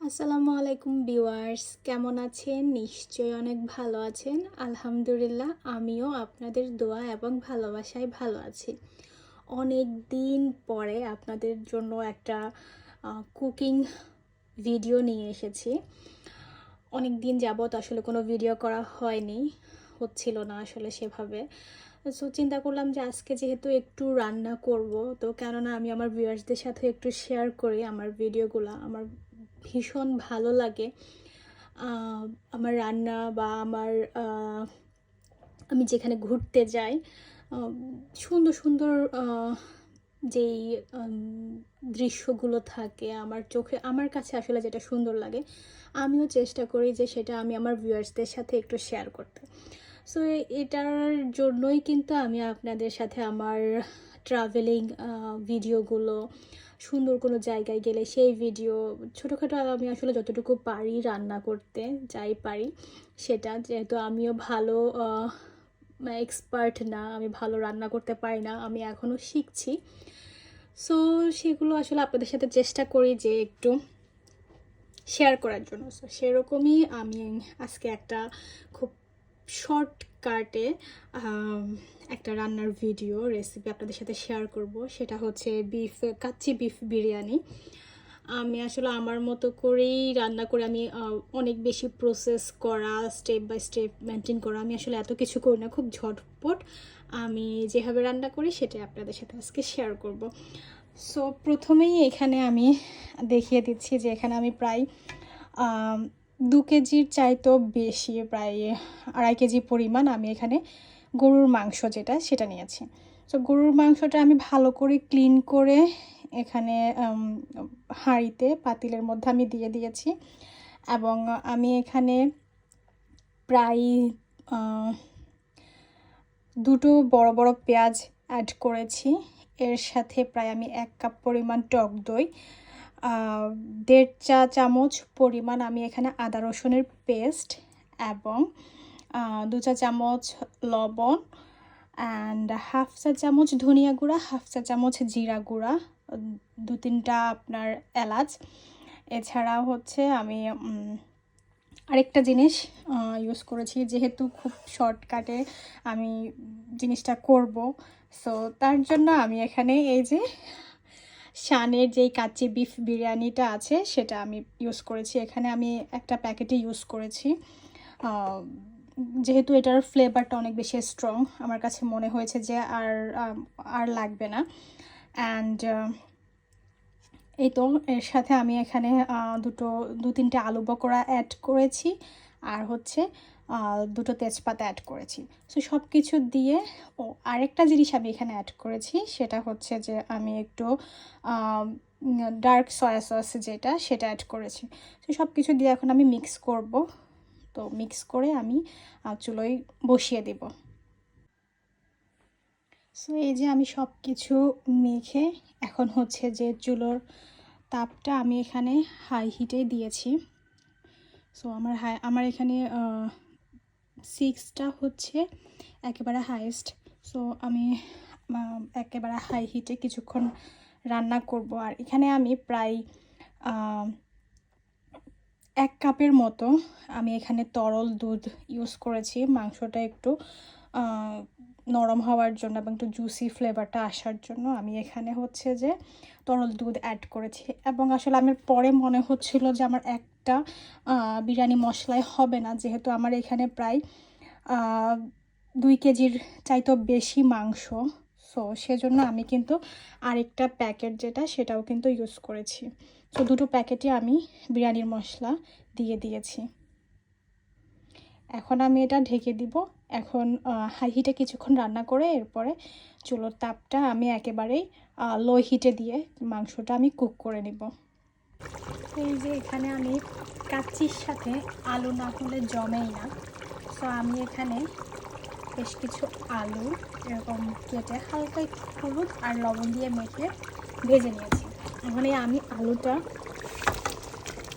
আসসালামু আলাইকুম ভিউয়ার্স, কেমন আছেন? নিশ্চয়ই অনেক ভালো আছেন। আলহামদুলিল্লাহ, আমিও আপনাদের দোয়া এবং ভালোবাসায় ভালো আছি। অনেক দিন পরে আপনাদের জন্য একটা কুকিং ভিডিও নিয়ে এসেছি। অনেক দিন যাবত আসলে কোনো ভিডিও করা হয়নি, হচ্ছিল না আসলে সেভাবে। সো চিন্তা করলাম যে আজকে যেহেতু একটু রান্না করব, তো কেননা আমি আমার ভিউয়ার্সদের সাথে একটু শেয়ার করি আমার ভিডিওগুলো। আমার ভীষণ ভালো লাগে আহ, আমার রান্না বা আমার আমি যেখানে ঘুরতে যাই, আহ, সুন্দর সুন্দর যেই দৃশ্যগুলো থাকে আমার চোখে, আমার কাছে আসলে যেটা সুন্দর লাগে, আমিও চেষ্টা করি যে সেটা আমি আমার ভিউয়ার্সদের সাথে একটু শেয়ার করতে। সো এটার জন্যই কিন্তু আমি আপনাদের সাথে আমার ট্রাভেলিং ভিডিওগুলো, সুন্দর কোনো জায়গায় গেলে সেই ভিডিও, ছোটোখাটো আমি আসলে যতটুকু পারি রান্না করতে, যাই পারি সেটা, যেহেতু আমিও ভালো এক্সপার্ট না, আমি ভালো রান্না করতে পারি না, আমি এখনও শিখছি। সো সেগুলো আসলে আপনাদের সাথে চেষ্টা করি যে একটু শেয়ার করার জন্য। সো সেরকমই আমি আজকে একটা খুব শর্টকাটে একটা রান্নার ভিডিও রেসিপি আপনাদের সাথে শেয়ার করব। সেটা হচ্ছে কাচ্চি বিফ বিরিয়ানি। আমি আসলে আমার মতো করেই রান্না করে, আমি অনেক বেশি প্রসেস করা, স্টেপ বাই স্টেপ মেনটেন করা, আমি আসলে এত কিছু করি না, খুব ঝটপট আমি যেভাবে রান্না করি সেটাই আপনাদের সাথে আজকে শেয়ার করব। সো প্রথমেই এখানে আমি দেখিয়ে দিচ্ছি যে এখানে আমি প্রায় 2 কেজির চাইতেও বেশি, প্রায় 2.5 কেজি পরিমাণ আমি এখানে গরুর মাংস সেটা নিয়েছি। তো গরুর মাংসটা আমি ভালো করে ক্লিন করে এখানে হাঁড়িতে, পাতিলের মধ্যে আমি দিয়ে দিয়েছি। এবং আমি এখানে প্রায় দুটো বড় বড় পেঁয়াজ অ্যাড করেছি। এর সাথে প্রায় আমি 1 কাপ পরিমাণ টক দই, 1.5 চা চামচ পরিমাণ আমি এখানে আদা রসুনের পেস্ট, এবং 2 চা চামচ লবণ, অ্যান্ড 1/2 চা চামচ ধনিয়া গুঁড়া, 1/2 চা চামচ জিরা গুঁড়া, 2-3টা আপনার এলাচ। এছাড়াও হচ্ছে আমি আরেকটা জিনিস ইউজ করেছি, যেহেতু খুব শর্টকাটে আমি জিনিসটা করব। সো তার জন্য আমি এখানে এই যে শানের যেই কাচ্চি বিফ বিরিয়ানিটা আছে সেটা আমি ইউজ করেছি। এখানে আমি একটা প্যাকেটে ইউজ করেছি, যেহেতু এটার ফ্লেভারটা অনেক বেশি স্ট্রং, আমার কাছে মনে হয়েছে যে আর লাগবে না। অ্যান্ড এই তো এর সাথে আমি এখানে 2-3টে আলু বকরা অ্যাড করেছি, আর হচ্ছে 2টো তেজপাতা অ্যাড করেছি। সো সব কিছু দিয়ে, আরেকটা জিনিস আমি এখানে অ্যাড করেছি, সেটা হচ্ছে যে আমি একটু ডার্ক সয়া সস সেটা অ্যাড করেছি। তো সব কিছু দিয়ে এখন আমি মিক্স করব। তো মিক্স করে আমি চুলোয় বসিয়ে দেব। সো এই যে আমি সব কিছু মেখে এখন হচ্ছে যে চুলোর তাপটা আমি এখানে হাই হিটে দিয়েছি। সো আমার এখানে 6টা হচ্ছে একেবারে হাইয়েস্ট। সো আমি একেবারে হাই হিটে কিছুক্ষণ রান্না করব। আর এখানে আমি প্রায় 1 কাপের মতো আমি এখানে তরল দুধ ইউজ করেছি, মাংসটা একটু নরম হওয়ার জন্য এবং একটু জুসি ফ্লেভারটা আসার জন্য আমি এখানে হচ্ছে যে তরল দুধ অ্যাড করেছি। এবং আসলে আমার পরে মনে হচ্ছিল যে আমার একটা বিরিয়ানি মশলায় হবে না, যেহেতু আমার এখানে প্রায় 2 কেজির চাইতেও বেশি মাংস। সো সেজন্য আমি কিন্তু আরেকটা প্যাকেট সেটাও কিন্তু ইউজ করেছি। তো দুটো প্যাকেটে আমি বিরিয়ানির মশলা দিয়ে দিয়েছি। এখন আমি এটা ঢেকে দিব। এখন হাই হিটে কিছুক্ষণ রান্না করে এরপরে চুলোর তাপটা আমি একেবারেই লো হিটে দিয়ে মাংসটা আমি কুক করে নিব। এই যে এখানে আমি কাচ্চির সাথে আলু না হলে জমেই না। সো আমি এখানে বেশ কিছু আলু এরকম কেটে হালকা একটু হলুদ আর লবণ দিয়ে মেখে ভেজে নিয়েছি। এখানে আমি আলুটা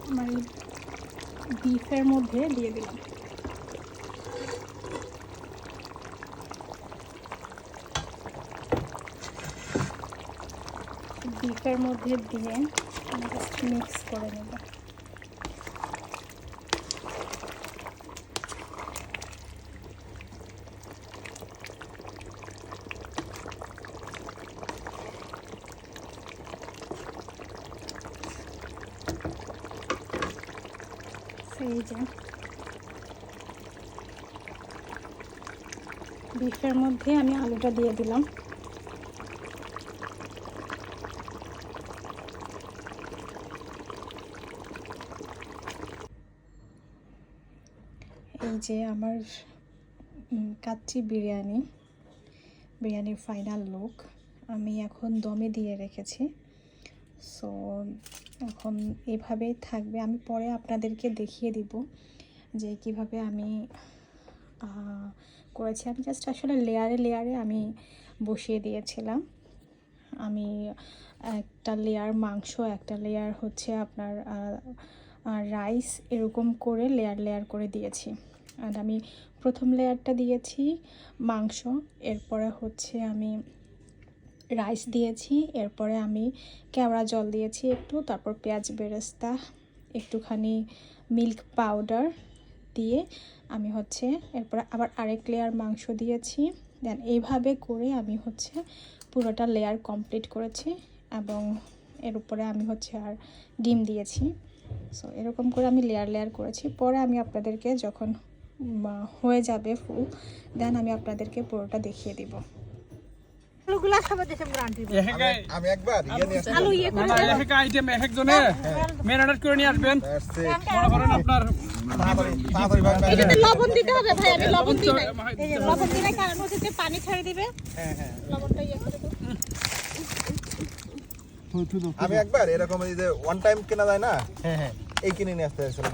আমার বিফের মধ্যে দিয়ে দিলাম। বিফের মধ্যে দিয়ে মিক্স করে নেব। এই যে বিফের মধ্যে আমি আলুটা দিয়ে দিলাম। এই যে আমার কাচ্চি বিরিয়ানির ফাইনাল লুক। আমি এখন দমে দিয়ে রেখেছি, সো এখন এভাবেই থাকবে। আমি পরে আপনাদেরকে দেখিয়ে দিব যে কিভাবে আমি করেছি। আমি জাস্ট আসলে লেয়ারে আমি বসিয়ে দিয়েছিলাম। আমি একটা লেয়ার মাংস, একটা লেয়ার হচ্ছে আপনার রাইস, এরকম করে লেয়ার করে দিয়েছি। আর আমি প্রথম লেয়ারটা দিয়েছি মাংস, এরপরে হচ্ছে আমি রাইস দিয়েছি, এরপরে আমি কেওড়া জল দিয়েছি একটু, তারপর পেঁয়াজ বেরেস্তা, একটুখানি মিল্ক পাউডার দিয়ে আমি হচ্ছে এরপরে আবার আরেক লেয়ার মাংস দিয়েছি। দেন এইভাবে করে আমি হচ্ছে পুরোটা লেয়ার কমপ্লিট করেছি এবং এর উপরে আমি হচ্ছে আর ডিম দিয়েছি। সো এরকম করে আমি লেয়ার করেছি। পরে আমি আপনাদেরকে যখন হয়ে যাবে ফুল, দেন আমি আপনাদেরকে পুরোটা দেখিয়ে দিব। আমি একবার আইটেম এক একজনে মেরিনেট করে নিয়ে আসবেন। মনে করেন আপনার লবণ দিতে হবে ভাই, আমি লবণ দিই নাই। এই যে লবণ দিলে কারণ হচ্ছে যে পানি ছেড়ে দিবে। লবণটা ইয়ে করে দাও। আমি একবার এরকম এই যে ওয়ান টাইম কেনা যায় না, এই কিনে নিয়ে আসতে হয়েছিল।